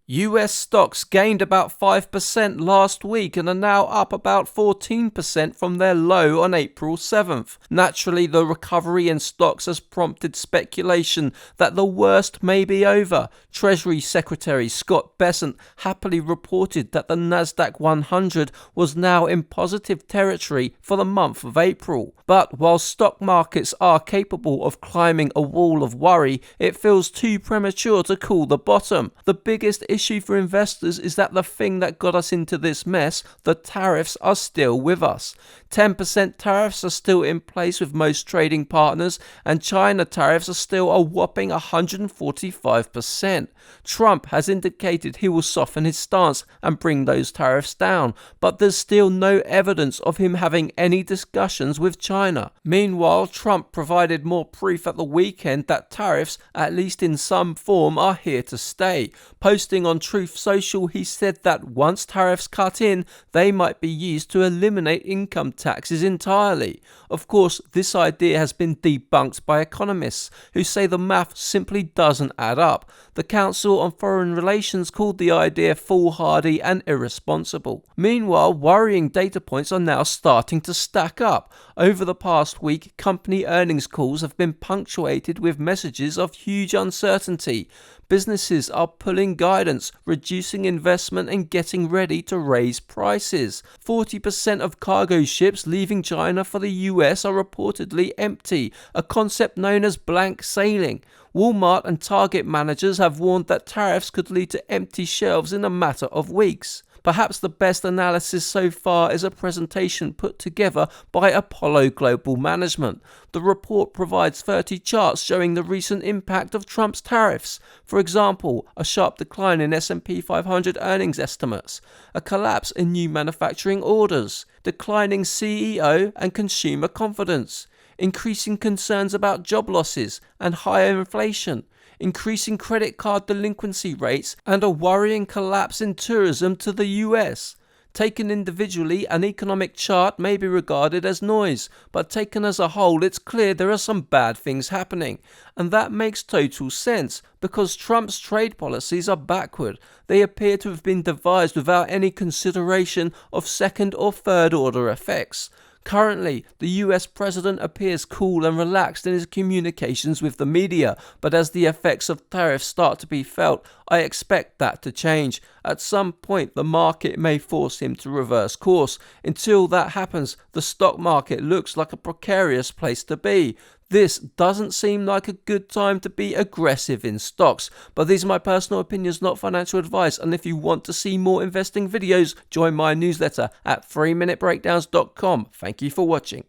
US stocks gained about 5% last week and are now up about 14% from their low on April 7th. Naturally, the recovery in stocks has prompted speculation that the worst may be over. Treasury Secretary Scott Bessent happily reported that the Nasdaq 100 was now in positive territory for the month of April. But while stock markets are capable of climbing a wall of worry, it feels too premature to call the bottom. The biggest issue for investors is that the thing that got us into this mess, the tariffs, are still with us. 10% tariffs are still in place with most trading partners, and China tariffs are still a whopping 145%. Trump has indicated he will soften his stance and bring those tariffs down, but there's still no evidence of him having any discussions with China. Meanwhile, Trump provided more proof at the weekend that tariffs, at least in some form, are here to stay. Posting on Truth Social, he said that once tariffs cut in, they might be used to eliminate income taxes entirely. Of course, this idea has been debunked by economists who say the math simply doesn't add up. The Council on Foreign Relations called the idea foolhardy and irresponsible. Meanwhile, worrying data points are now starting to stack up. Over the past week, company earnings calls have been punctuated with messages of huge uncertainty. Businesses are pulling guidance, reducing investment and getting ready to raise prices. 40% of cargo ships leaving China for the US are reportedly empty, a concept known as blank sailing. Walmart and Target managers have warned that tariffs could lead to empty shelves in a matter of weeks. Perhaps the best analysis so far is a presentation put together by Apollo Global Management. The report provides 30 charts showing the recent impact of Trump's tariffs. For example, a sharp decline in S&P 500 earnings estimates, a collapse in new manufacturing orders, declining CEO and consumer confidence, increasing concerns about job losses and higher inflation, increasing credit card delinquency rates, and a worrying collapse in tourism to the US. Taken individually, an economic chart may be regarded as noise, but taken as a whole, it's clear there are some bad things happening. And that makes total sense, because Trump's trade policies are backward. They appear to have been devised without any consideration of second or third order effects. Currently, the US president appears cool and relaxed in his communications with the media, but as the effects of tariffs start to be felt, I expect that to change. At some point, the market may force him to reverse course. Until that happens, the stock market looks like a precarious place to be. This doesn't seem like a good time to be aggressive in stocks, but these are my personal opinions, not financial advice, and if you want to see more investing videos, join my newsletter at 3minutebreakdowns.com. Thank you for watching.